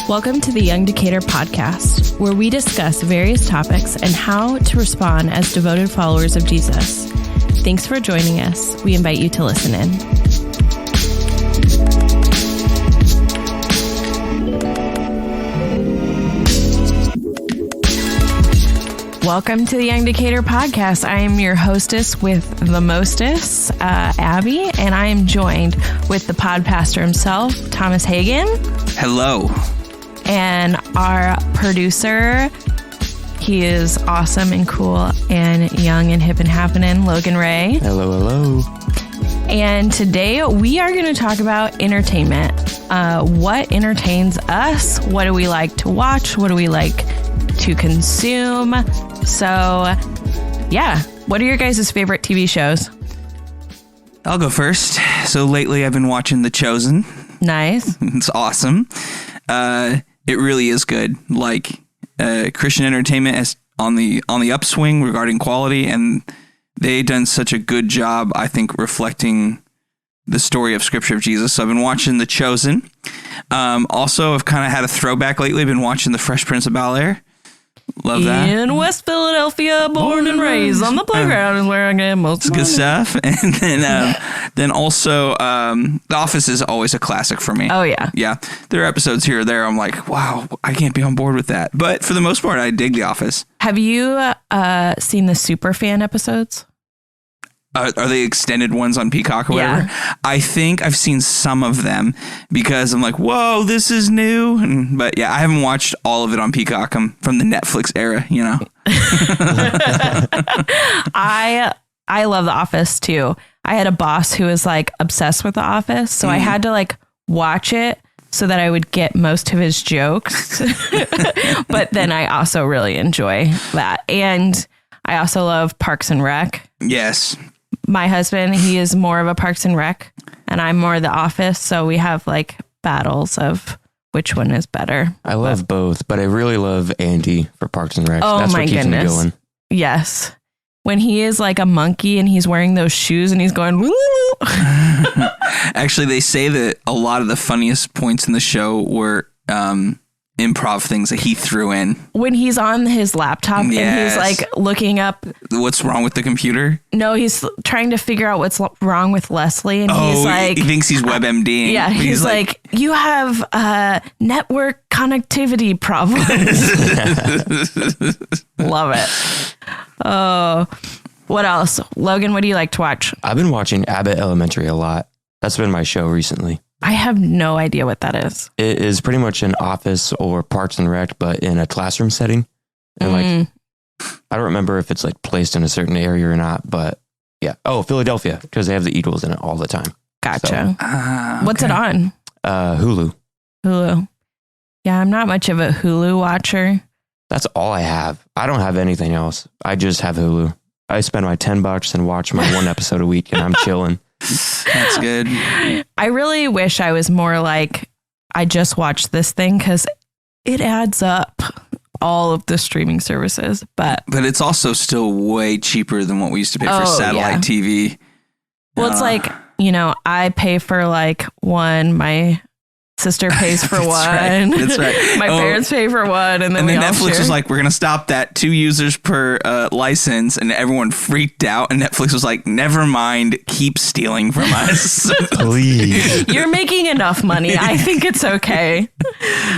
Welcome to the Young Decatur podcast, where we discuss various topics and how to respond as devoted followers of Jesus. Thanks for joining us. We invite you to listen in. Welcome to the Young Decatur podcast. I am your hostess with the mostest, Abby, and I am joined with the pod pastor himself, Thomas Hagan. Hello. And our producer, he is awesome and cool and young and hip and happening, Logan Ray. Hello, hello. And today we are going to talk about entertainment. What entertains us? What do we like to watch? What do we like to consume? So, yeah. What are your guys' favorite TV shows? I'll go first. So lately I've been watching The Chosen. Nice. It's awesome. It really is good. Like Christian entertainment is on the upswing regarding quality, and they done such a good job, I think, reflecting the story of Scripture of Jesus. So I've been watching The Chosen. Also, I've kind of had a throwback lately. I've been watching The Fresh Prince of Bel-Air. Love that. In West Philadelphia, born and raised on the playground is where I get most of good stuff. And then also The Office is always a classic for me. Oh, yeah. Yeah. There are episodes here or there I'm like, wow, I can't be on board with that. But for the most part, I dig The Office. Have you seen the Superfan episodes? Are they extended ones on Peacock or whatever? Yeah. I think I've seen some of them because I'm like, whoa, this is new. But yeah, I haven't watched all of it on Peacock. I'm from the Netflix era, you know. I love The Office too. I had a boss who was like obsessed with The Office, so I had to like watch it so that I would get most of his jokes. But then I also really enjoy that. And I also love Parks and Rec. Yes. My husband, he is more of a Parks and Rec, and I'm more The Office. So we have like battles of which one is better. I love both, but I really love Andy for Parks and Rec. Oh, that's my what keeps goodness. me going. Yes. When he is like a monkey and he's wearing those shoes and he's going, woo. Actually, they say that a lot of the funniest points in the show were improv things that he threw in. When he's on his laptop and he's like looking up what's wrong with the computer. No, he's trying to figure out what's wrong with Leslie. And he's like, he thinks he's WebMD. Yeah. He's like, you have network connectivity problems. Love it. Oh, what else? Logan, what do you like to watch? I've been watching Abbott Elementary a lot. That's been my show recently. I have no idea what that is. It is pretty much an Office or Parks and Rec, but in a classroom setting. And like, I don't remember if it's like placed in a certain area or not, but yeah. Oh, Philadelphia, because they have the Eagles in it all the time. Gotcha. So, okay. What's it on? Hulu. Hulu. Yeah, I'm not much of a Hulu watcher. That's all I have. I don't have anything else. I just have Hulu. I spend my $10 and watch my one episode a week, and I'm chilling. That's good. I really wish I was more like, I just watched this thing because it adds up all of the streaming services. But it's also still way cheaper than what we used to pay for satellite TV. Well, it's like, you know, I pay for like one, my sister pays for one. Right. That's right. My parents pay for one. And then Netflix was like, we're going to stop that 2 users per license. And everyone freaked out. And Netflix was like, never mind. Keep stealing from us. Please. You're making enough money. I think it's okay.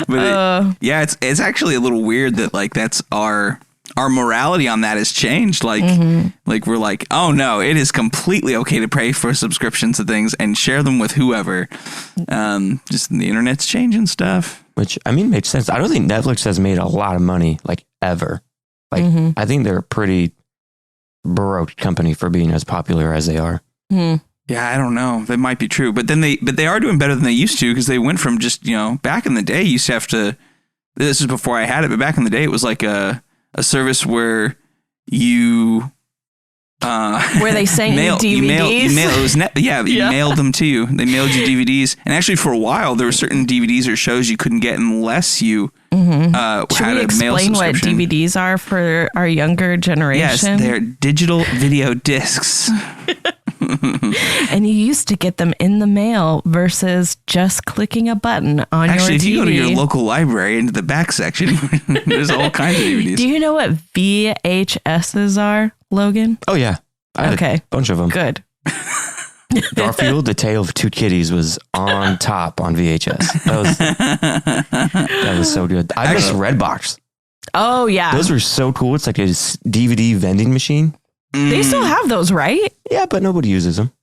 But it's actually a little weird that like that's our morality on that has changed. Like, like we're like, oh no, it is completely okay to pay for subscriptions to things and share them with whoever. Just the internet's changing stuff. Which, I mean, makes sense. I don't think Netflix has made a lot of money, like ever. Like, I think they're a pretty broke company for being as popular as they are. Yeah, I don't know. That might be true. But then they are doing better than they used to, because they went from just, you know, back in the day, you used to have to, this is before I had it, but back in the day, it was like a service where you where they sent you DVDs. You mailed them to you. They mailed you DVDs, and actually for a while there were certain DVDs or shows you couldn't get unless you Should had we a mail explain what subscription. DVDs are for our younger generation? Yes, they're digital video discs. And And you used to get them in the mail versus just clicking a button on Actually, your TV. if you go to your local library into the back section, there's all kinds of DVDs. Do you know what VHSs are, Logan? Oh, yeah. I had a bunch of them. Good. Garfield, The Tale of Two Kitties was on top on VHS. That was so good. I miss Redbox. Oh, yeah. Those were so cool. It's like a DVD vending machine. They still have those, right? Yeah, but nobody uses them.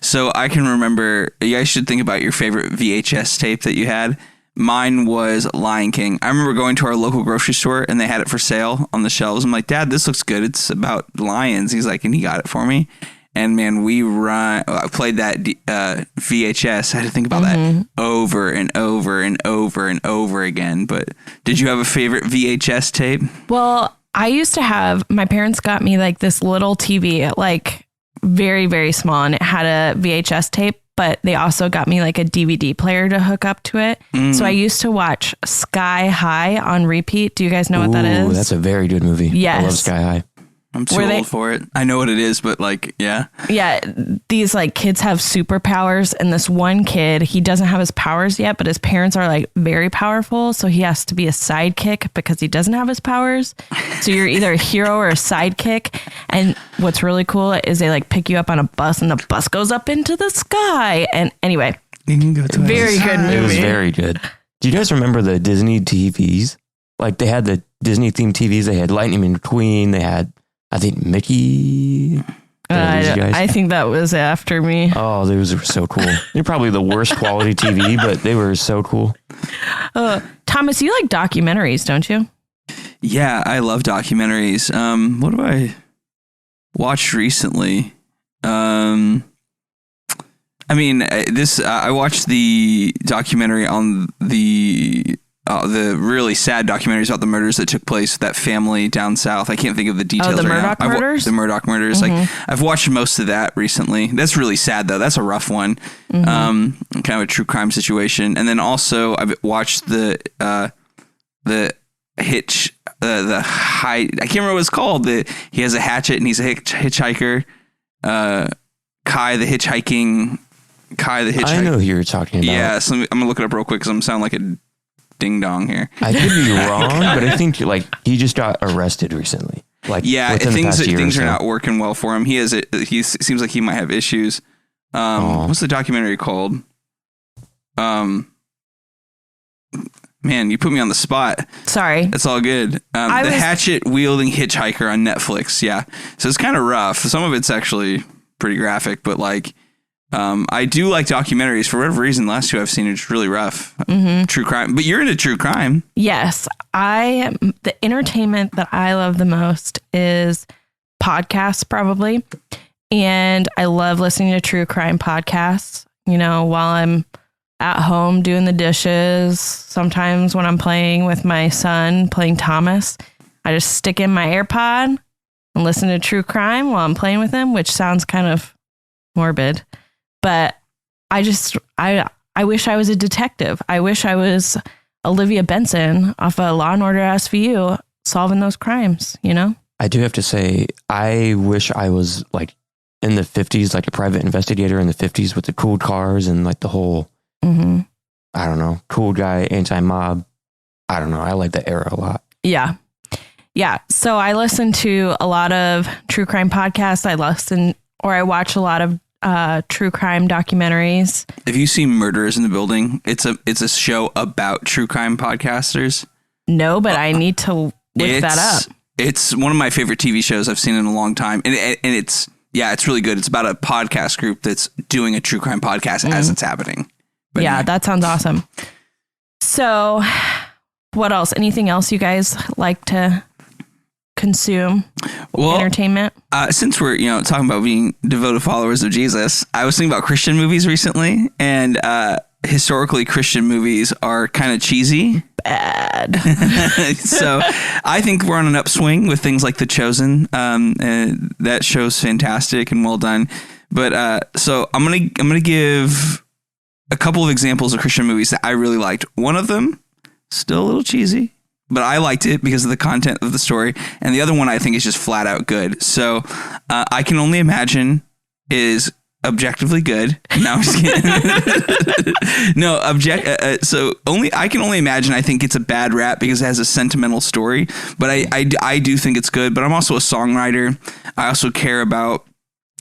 So I can remember, you guys should think about your favorite VHS tape that you had. Mine was Lion King. I remember going to our local grocery store and they had it for sale on the shelves. I'm like, Dad, this looks good. It's about lions. He's like, and he got it for me. And man, I played that VHS. I had to think about that over and over and over and over again. But did you have a favorite VHS tape? Well, I used to have, my parents got me like this little TV, like very, very small, and it had a VHS tape, but they also got me like a DVD player to hook up to it. So I used to watch Sky High on repeat. Do you guys know what that is? That's a very good movie. Yes. I love Sky High. I'm too old for it. I know what it is, but like, yeah. Yeah, these like kids have superpowers, and this one kid, he doesn't have his powers yet, but his parents are like very powerful, so he has to be a sidekick because he doesn't have his powers. So you're either a hero or a sidekick. And what's really cool is they like pick you up on a bus, and the bus goes up into the sky. And anyway, very good movie. It was very good. Do you guys remember the Disney TVs? Like they had the Disney themed TVs. They had Lightning McQueen. They had, I think, Mickey. I think that was after me. Oh, those were so cool. They're probably the worst quality TV, but they were so cool. Thomas, you like documentaries, don't you? Yeah, I love documentaries. What do I watch recently? I watched the documentary on the really sad documentaries about the murders that took place with that family down south. I can't think of the details the right Murdaugh now. murders? The Murdaugh murders. Like I've watched most of that recently. That's really sad though. That's a rough one. Kind of a true crime situation. And then also I've watched the hitch, the high, I can't remember what it's called. He has a hatchet and he's a hitchhiker. Kai the hitchhiking. I know who you're talking about. Yeah, so I'm gonna look it up real quick because I'm sounding like a ding dong here. I could be wrong, but I think like he just got arrested recently. Like things are not working well for him. He seems like he might have issues. What's the documentary called? Man, you put me on the spot. Sorry. That's all good. Hatchet wielding hitchhiker on Netflix. Yeah. So it's kind of rough. Some of it's actually pretty graphic, but like, I do like documentaries for whatever reason. The last two I've seen are just really rough. True crime, but you're into true crime. Yes. The entertainment that I love the most is podcasts, probably. And I love listening to true crime podcasts, while I'm at home doing the dishes. Sometimes when I'm playing with my son, playing Thomas, I just stick in my AirPod and listen to true crime while I'm playing with him, which sounds kind of morbid. But I wish I was a detective. I wish I was Olivia Benson off of Law & Order SVU solving those crimes, I do have to say, I wish I was like in the 50s, like a private investigator in the 50s with the cool cars and like the whole, I don't know, cool guy, anti-mob. I don't know. I like that era a lot. Yeah. Yeah. So I listen to a lot of true crime podcasts. I watch a lot of true crime documentaries. Have you seen Murderers in the Building? It's a show about true crime podcasters. No, but I need to look that up. It's one of my favorite TV shows I've seen in a long time, and it's really good. It's about a podcast group that's doing a true crime podcast as it's happening. But yeah, that sounds awesome. So, what else? Anything else you guys like to consume? Entertainment? Since we're talking about being devoted followers of Jesus, I was thinking about Christian movies recently, and historically Christian movies are kind of cheesy. Bad. So I think we're on an upswing with things like The Chosen. That show's fantastic and well done. But so I'm gonna give a couple of examples of Christian movies that I really liked. One of them, still a little cheesy, but I liked it because of the content of the story. And the other one I think is just flat out good. So I Can Only Imagine is objectively good. No, I'm just kidding. No, so I can only imagine. I think it's a bad rap because it has a sentimental story, but I do think it's good. But I'm also a songwriter. I also care about.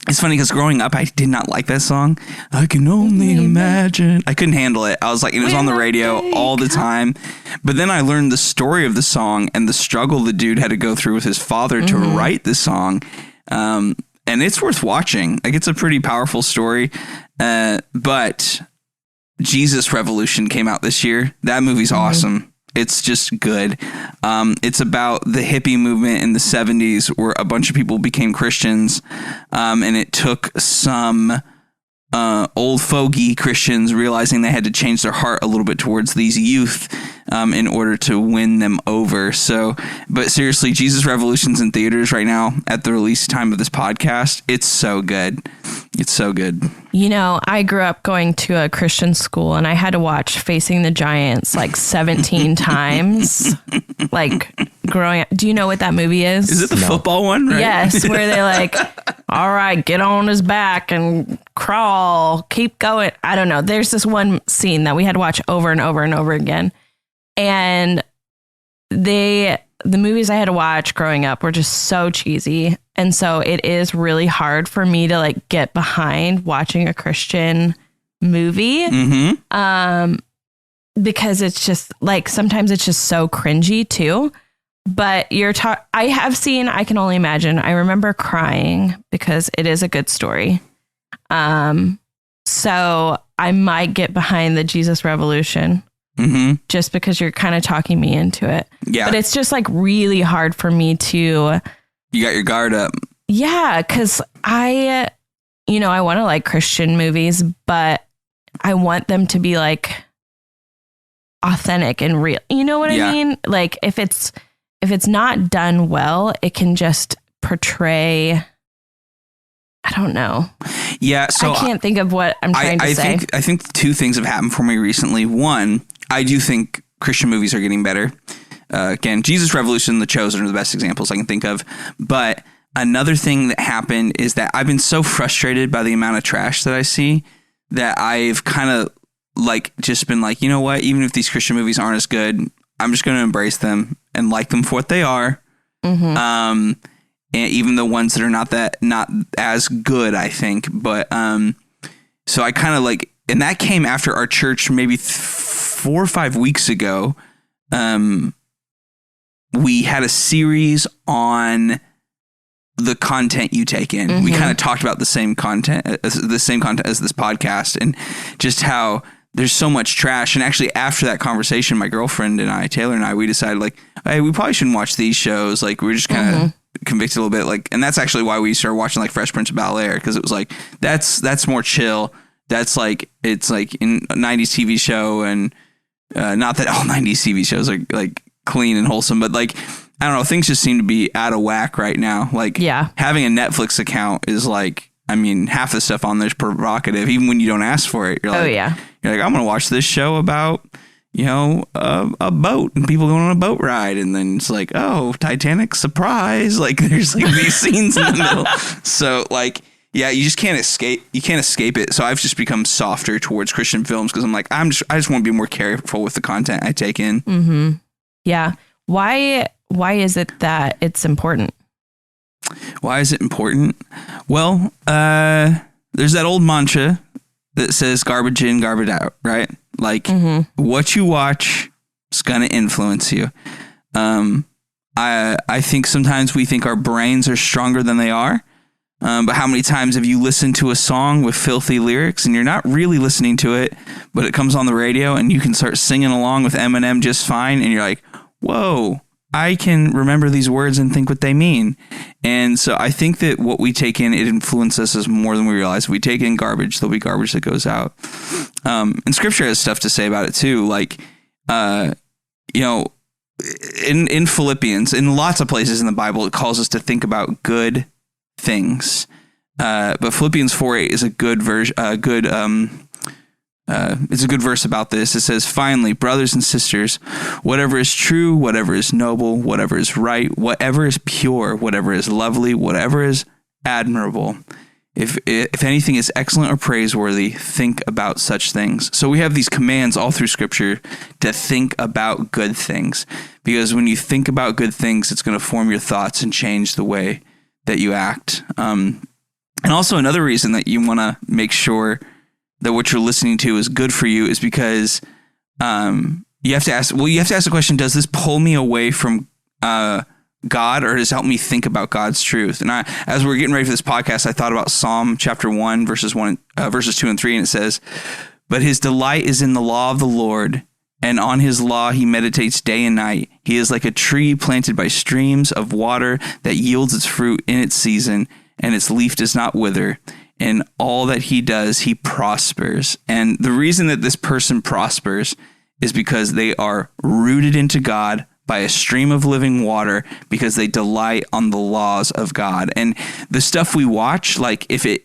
It's funny because growing up, I did not like that song. I can only imagine. I couldn't handle it. I was like, it was on the radio all the time. But then I learned the story of the song and the struggle the dude had to go through with his father to write the song. And it's worth watching. Like, it's a pretty powerful story. But Jesus Revolution came out this year. That movie's awesome. It's just good. It's about the hippie movement in the 70s where a bunch of people became Christians. And it took some old fogey Christians realizing they had to change their heart a little bit towards these youth in order to win them over. So, but seriously, Jesus Revolution's in theaters right now at the release time of this podcast. It's so good. It's so good. You know, I grew up going to a Christian school and I had to watch Facing the Giants like 17 times. Like growing up. Do you know what that movie is? Is it the football one? Right? Yes, where they like, all right, get on his back and crawl, keep going. I don't know. There's this one scene that we had to watch over and over and over again. And the movies I had to watch growing up were just so cheesy. And so it is really hard for me to like get behind watching a Christian movie. Because it's just like, sometimes it's just so cringy too. But I have seen, I Can Only Imagine. I remember crying because it is a good story. So I might get behind the Jesus Revolution. Just because you're kind of talking me into it. Yeah. But it's just like really hard for me to. You got your guard up. Yeah. Cause I want to like Christian movies, but I want them to be like authentic and real. You know what I mean? Like if it's not done well, it can just portray. I don't know. Yeah, so I can't think of what I'm trying to say. I think two things have happened for me recently. One, I do think Christian movies are getting better. Again, Jesus Revolution, The Chosen are the best examples I can think of. But another thing that happened is that I've been so frustrated by the amount of trash that I see that I've kind of like just been like, you know what? Even if these Christian movies aren't as good, I'm just going to embrace them and like them for what they are. And even the ones that are not as good, I think. But so I kind of like, and that came after our church maybe 4 or 5 weeks ago. We had a series on the content you take in. We kind of talked about the same content as this podcast, and just how there's so much trash. And actually, after that conversation, my girlfriend and I, Taylor and I, we decided like, hey, we probably shouldn't watch these shows. Like, we're just kind of convicted a little bit. Like, and that's actually why we started watching like Fresh Prince of Bel-Air, because it was like that's more chill. That's like, it's like in a 90s TV show, and not that all 90s TV shows are like clean and wholesome, but like, I don't know, things just seem to be out of whack right now. Like, having a Netflix account is like, I mean, half the stuff on there's provocative, even when you don't ask for it. You're like, you're like, I'm going to watch this show about, you know, a boat and people going on a boat ride. And then it's like, oh, Titanic, surprise. Like, there's like these scenes in the middle. So like, yeah, you just can't escape. You can't escape it. So I've just become softer towards Christian films because I'm like, I just want to be more careful with the content I take in. Yeah. Why is it that it's important? Why is it important? Well, there's that old mantra that says garbage in, garbage out, right? Like, what you watch is going to influence you. I think sometimes we think our brains are stronger than they are. But how many times have you listened to a song with filthy lyrics and you're not really listening to it, but it comes on the radio and you can start singing along with Eminem just fine. And you're like, whoa, I can remember these words and think what they mean. And so I think that what we take in, it influences us more than we realize. If we take in garbage, there'll be garbage that goes out. And scripture has stuff to say about it too. Like, you know, in Philippians, in lots of places in the Bible, it calls us to think about good things. But Philippians 4:8 is a good verse. It's a good verse about this. It says, finally, brothers and sisters, whatever is true, whatever is noble, whatever is right, whatever is pure, whatever is lovely, whatever is admirable, If anything is excellent or praiseworthy, think about such things. So we have these commands all through Scripture to think about good things, because when you think about good things, it's going to form your thoughts and change the way that you act. And also another reason that you want to make sure that what you're listening to is good for you is because you have to ask the question, does this pull me away from God, or does it help me think about God's truth? And as we're getting ready for this podcast, I thought about Psalm chapter 1, verses 2 and 3, and it says, "But his delight is in the law of the Lord, and on his law he meditates day and night. He is like a tree planted by streams of water that yields its fruit in its season, and its leaf does not wither. In all that he does, he prospers." And the reason that this person prospers is because they are rooted into God by a stream of living water, because they delight on the laws of God. And the stuff we watch, like if it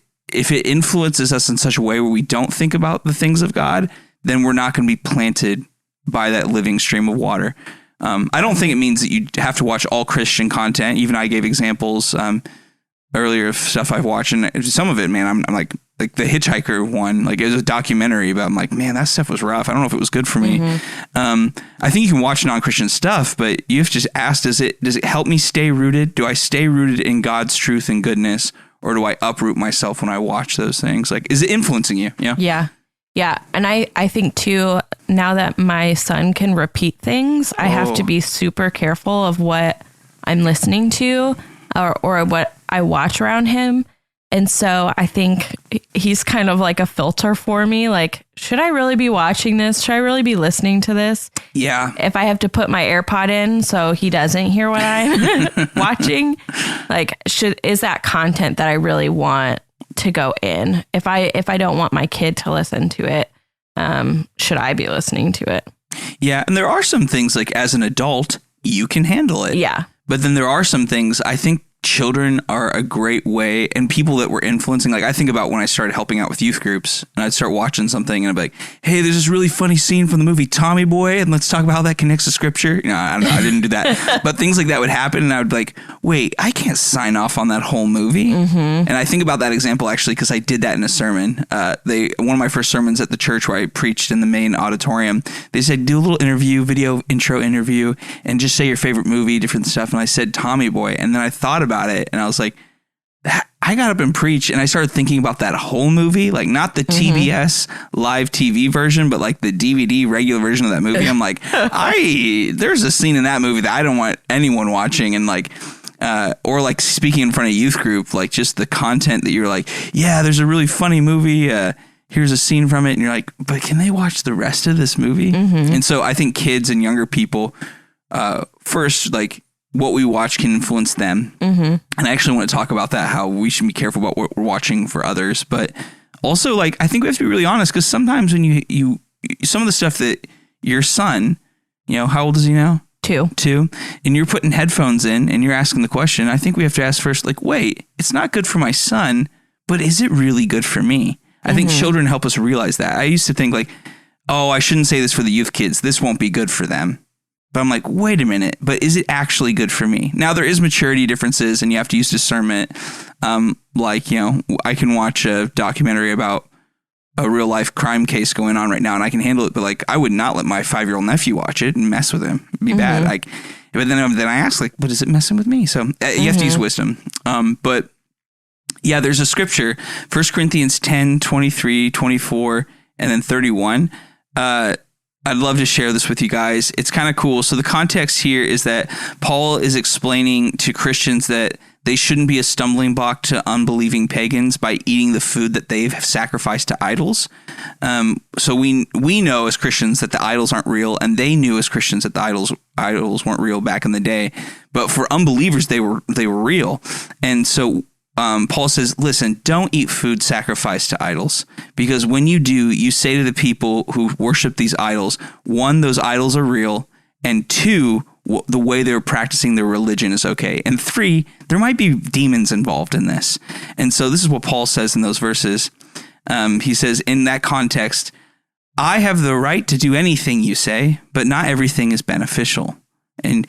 influences us in such a way where we don't think about the things of God, then we're not going to be planted by that living stream of water. I don't think it means that you have to watch all Christian content. Even I gave examples earlier of stuff I've watched, and some of it, man, I'm like the Hitchhiker one, like it was a documentary, but I'm like, man, that stuff was rough. I don't know if it was good for me. I think you can watch non-Christian stuff, but you have to just ask, does it help me stay rooted? Do I stay rooted in God's truth and goodness, or do I uproot myself when I watch those things? Like, is it influencing you? Yeah. Yeah. And I think too, now that my son can repeat things, I have to be super careful of what I'm listening to or what I watch around him. And so I think he's kind of like a filter for me. Like, should I really be watching this? Should I really be listening to this? Yeah. If I have to put my AirPod in so he doesn't hear what I'm watching, like, is that content that I really want to go in? If I don't want my kid to listen to it, should I be listening to it? Yeah. And there are some things, like, as an adult, you can handle it. Yeah. But then there are some things, I think children are a great way, and people that were influencing, like I think about when I started helping out with youth groups, and I'd start watching something and I'd be like, hey, there's this really funny scene from the movie Tommy Boy, and let's talk about how that connects to Scripture. You know, I don't know, I didn't do that. But things like that would happen, and I would be like, wait, I can't sign off on that whole movie. And I think about that example actually because I did that in a sermon. One of my first sermons at the church where I preached in the main auditorium, they said, do a little video intro interview, and just say your favorite movie, different stuff. And I said Tommy Boy, and then I thought about it, and I was like, I got up and preached, and I started thinking about that whole movie, like not the TBS live TV version, but like the DVD regular version of that movie. I'm like, there's a scene in that movie that I don't want anyone watching, and like, or like speaking in front of a youth group, like just the content that you're like, yeah, there's a really funny movie. Here's a scene from it, and you're like, but can they watch the rest of this movie? And so I think kids and younger people, first, like, what we watch can influence them. And I actually want to talk about that, how we should be careful about what we're watching for others. But also, like, I think we have to be really honest, because sometimes when you some of the stuff that your son, you know, how old is he now? 2, and you're putting headphones in and you're asking the question, I think we have to ask first, like, wait, it's not good for my son, but is it really good for me? I think children help us realize that. I used to think like, oh, I shouldn't say this for the youth kids. This won't be good for them. But I'm like, wait a minute, but is it actually good for me? Now, there is maturity differences, and you have to use discernment. Like, you know, I can watch a documentary about a real life crime case going on right now, and I can handle it. But like, I would not let my 5-year-old nephew watch it and mess with him. It'd be bad. Like, but then I ask, like, but is it messing with me? So you have to use wisdom. But yeah, there's a scripture, 1 Corinthians 10, 23, 24, and then 31. I'd love to share this with you guys. It's kind of cool. So the context here is that Paul is explaining to Christians that they shouldn't be a stumbling block to unbelieving pagans by eating the food that they've sacrificed to idols. So we know as Christians that the idols aren't real, and they knew as Christians that the idols weren't real back in the day. But for unbelievers, they were real. And so Paul says, listen, don't eat food sacrificed to idols, because when you do, you say to the people who worship these idols, 1, those idols are real, and 2, the way they're practicing their religion is okay, and 3, there might be demons involved in this. And so this is what Paul says in those verses. He says, in that context, I have the right to do anything you say, but not everything is beneficial. And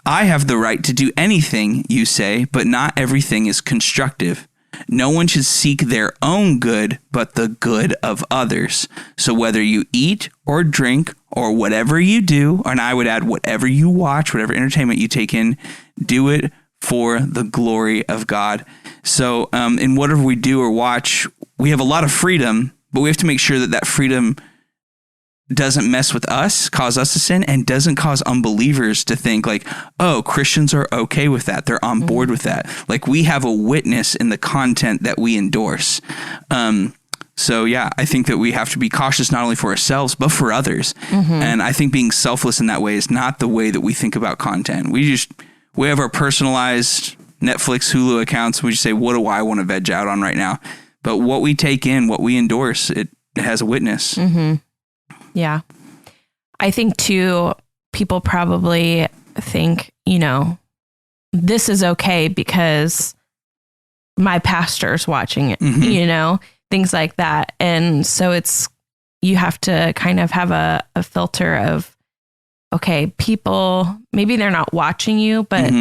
I have the right to do anything you say, but not everything is constructive. No one should seek their own good, but the good of others. So whether you eat or drink or whatever you do, and I would add whatever you watch, whatever entertainment you take in, do it for the glory of God. So in whatever we do or watch, we have a lot of freedom, but we have to make sure that that freedom doesn't mess with us, cause us to sin, and doesn't cause unbelievers to think like, oh, Christians are okay with that. They're on board with that. Like, we have a witness in the content that we endorse. So yeah, I think that we have to be cautious not only for ourselves, but for others. And I think being selfless in that way is not the way that we think about content. We have our personalized Netflix, Hulu accounts. We just say, what do I want to veg out on right now? But what we take in, what we endorse, it has a witness. Yeah. I think too, people probably think, this is okay because my pastor's watching it, things like that. And so you have to kind of have a filter of, okay, people, maybe they're not watching you, but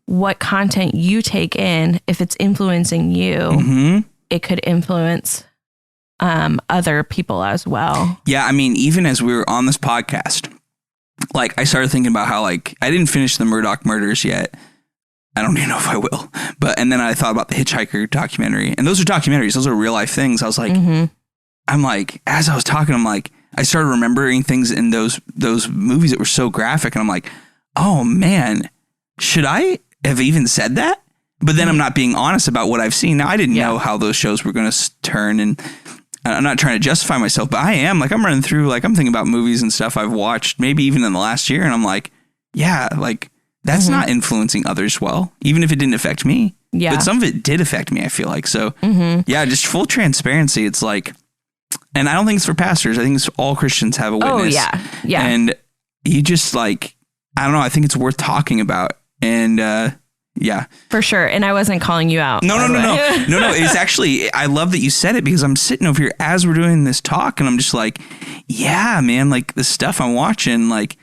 what content you take in, if it's influencing you, it could influence other people as well. Yeah, I mean, even as we were on this podcast, like, I started thinking about how, like, I didn't finish the Murdoch murders yet. I don't even know if I will. And then I thought about the Hitchhiker documentary. And those are documentaries. Those are real life things. I was like, I'm like, as I was talking, I'm like, I started remembering things in those movies that were so graphic. And I'm like, oh, man, should I have even said that? But then I'm not being honest about what I've seen. Now, I didn't know how those shows were going to turn, and I'm not trying to justify myself, but I am. Like, I'm running through, like, I'm thinking about movies and stuff I've watched, maybe even in the last year, and I'm like, yeah, like, that's not influencing others well, even if it didn't affect me. Yeah. But some of it did affect me, I feel like. So, yeah, just full transparency. It's like, and I don't think it's for pastors. I think it's all Christians have a witness. Oh, yeah. Yeah. And you just, like, I don't know. I think it's worth talking about. And, yeah, for sure. And I wasn't calling you out. No. It's actually, I love that you said it, because I'm sitting over here as we're doing this talk, and I'm just like, yeah, man, like, the stuff I'm watching, like,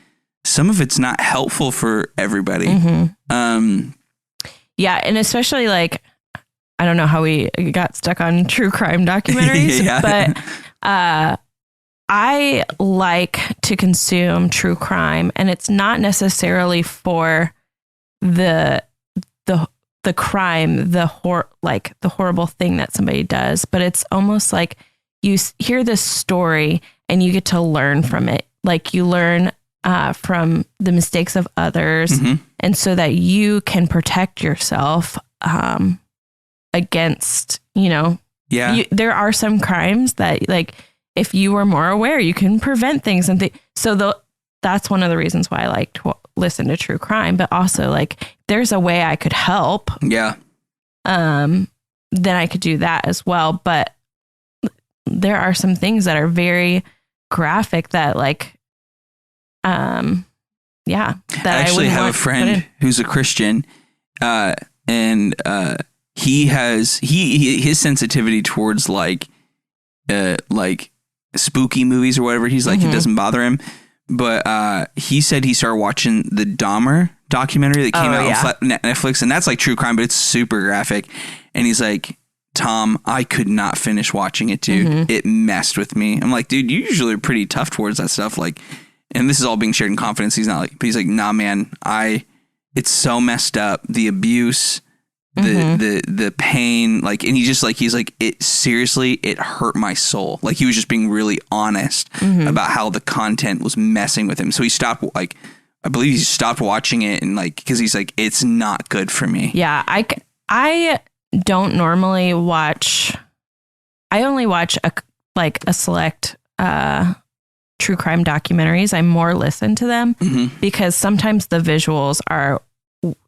some of it's not helpful for everybody. Yeah. And especially, like, I don't know how we got stuck on true crime documentaries, but I like to consume true crime, and it's not necessarily for the crime, the horrible thing that somebody does, but it's almost like you hear this story and you get to learn from it. Like, you learn from the mistakes of others, and so that you can protect yourself against, there are some crimes that, like, if you were more aware, you can prevent things. And that's one of the reasons why I like to listen to true crime, but also, like, there's a way I could help. Yeah. Then I could do that as well. But there are some things that are very graphic that, like, that I actually have a friend who's a Christian, and his sensitivity towards like spooky movies or whatever, he's like, it doesn't bother him. But he said he started watching the Dahmer documentary that came out on Netflix, and that's like true crime, but it's super graphic. And he's like, Tom, I could not finish watching it, dude. It messed with me. I'm like, dude, you usually are pretty tough towards that stuff. Like, and this is all being shared in confidence. He's not like, but he's like, nah, man, it's so messed up. The abuse, the pain, like, and he's like, it seriously, it hurt my soul. Like, he was just being really honest about how the content was messing with him. So he stopped, like, I believe he stopped watching it, and like, cause he's like, it's not good for me. Yeah. I don't normally watch, I only watch a select, true crime documentaries. I more listen to them because sometimes the visuals are,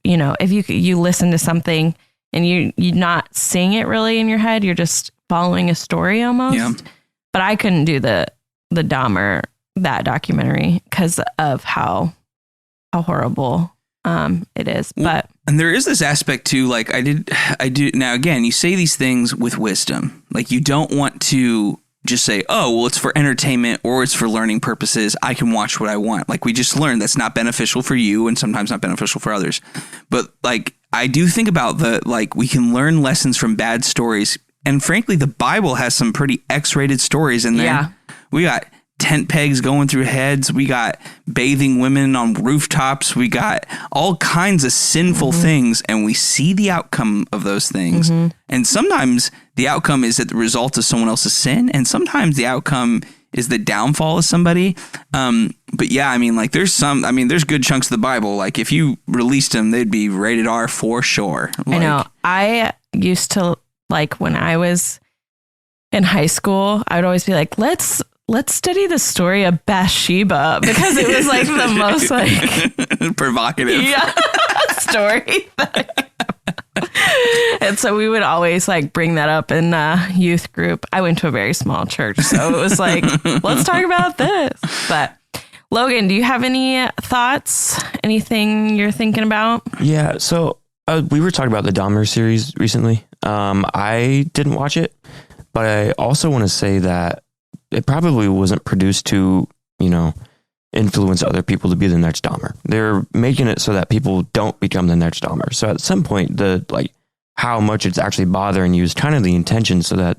if you listen to something and you're not seeing it really in your head, you're just following a story almost. Yeah. But I couldn't do the Dahmer, that documentary, because of how horrible it is. But and there is this aspect too, like I do now, again, you say these things with wisdom. Like, you don't want to just say, oh, well, it's for entertainment or it's for learning purposes. I can watch what I want. Like we just learned that's not beneficial for you and sometimes not beneficial for others. But like, I do think about we can learn lessons from bad stories. And frankly, the Bible has some pretty X-rated stories in there. Yeah. We got tent pegs going through heads. We got bathing women on rooftops. We got all kinds of sinful things, and we see the outcome of those things. And sometimes the outcome is that the result of someone else's sin, and sometimes the outcome is the downfall of somebody. But yeah, I mean, like there's good chunks of the Bible. Like if you released them, they'd be rated R for sure. I know. I used to, like when I was in high school, I would always be like, let's study the story of Bathsheba, because it was like the most like provocative story. And so we would always like bring that up in youth group. I went to a very small church, so it was like, let's talk about this. But Logan, do you have any thoughts? Anything you're thinking about? Yeah. So we were talking about the Dahmer series recently. I didn't watch it, but I also want to say that it probably wasn't produced to, influence other people to be the next Dahmer. They're making it so that people don't become the next Dahmer. So at some point, how much it's actually bothering you is kind of the intention, so that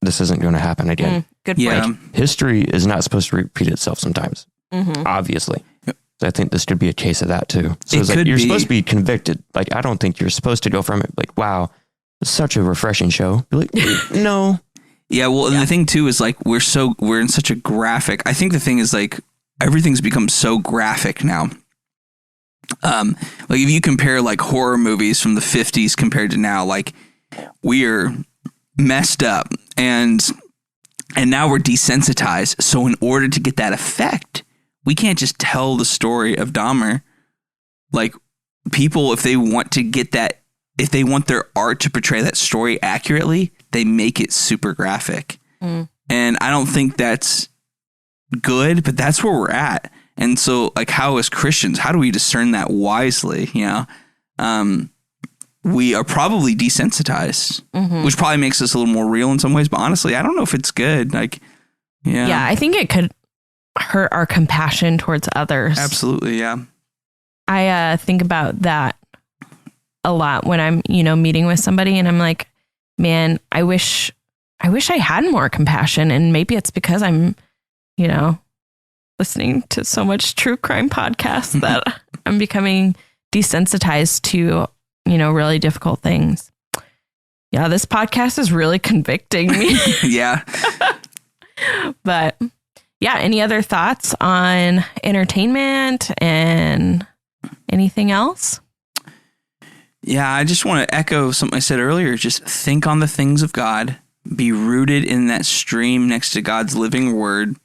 this isn't going to happen again. Good point. Yeah. History is not supposed to repeat itself sometimes, obviously. So I think this could be a case of that too. So it's like you're supposed to be convicted. Like, I don't think you're supposed to go from it like, wow, it's such a refreshing show. Be like, no. Yeah, well, and the thing too is like we're in such a graphic. I think the thing is like everything's become so graphic now. Like if you compare like horror movies from the 50s compared to now, like we are messed up and now we're desensitized. So in order to get that effect, we can't just tell the story of Dahmer. Like people, if they want to get that, if they want their art to portray that story accurately, they make it super graphic. And I don't think that's good, but that's where we're at. And so like how as Christians, how do we discern that wisely? We are probably desensitized, which probably makes us a little more real in some ways, but honestly, I don't know if it's good. Like, yeah, I think it could hurt our compassion towards others. Absolutely. Yeah. I think about that a lot when I'm, meeting with somebody and I'm like, man, I wish I had more compassion. And maybe it's because I'm, listening to so much true crime podcasts that I'm becoming desensitized to, really difficult things. Yeah, this podcast is really convicting me. Yeah. But yeah, any other thoughts on entertainment and anything else? Yeah, I just want to echo something I said earlier. Just think on the things of God, be rooted in that stream next to God's living word,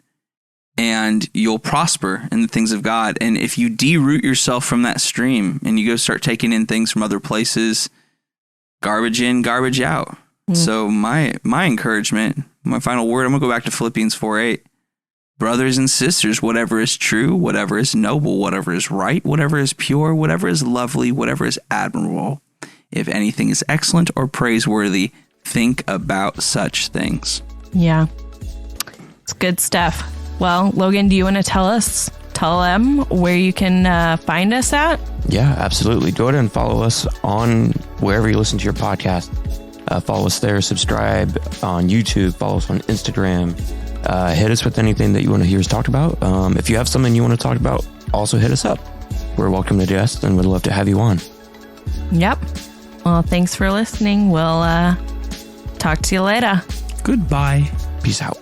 and you'll prosper in the things of God. And if you deroot yourself from that stream and you go start taking in things from other places, garbage in, garbage out. So my encouragement, my final word, I'm going to go back to Philippians 4:8. Brothers and sisters, whatever is true, whatever is noble, whatever is right, whatever is pure, whatever is lovely, whatever is admirable, if anything is excellent or praiseworthy, think about such things. Yeah, it's good stuff. Well, Logan, do you want to tell them where you can find us at? Yeah, absolutely. Go ahead and follow us on wherever you listen to your podcast. Follow us there, subscribe on YouTube, follow us on Instagram. Hit us with anything that you want to hear us talk about. If you have something you want to talk about, also hit us up. We're welcome to guest and would love to have you on. Yep. Well, thanks for listening. We'll talk to you later. Goodbye. Peace out.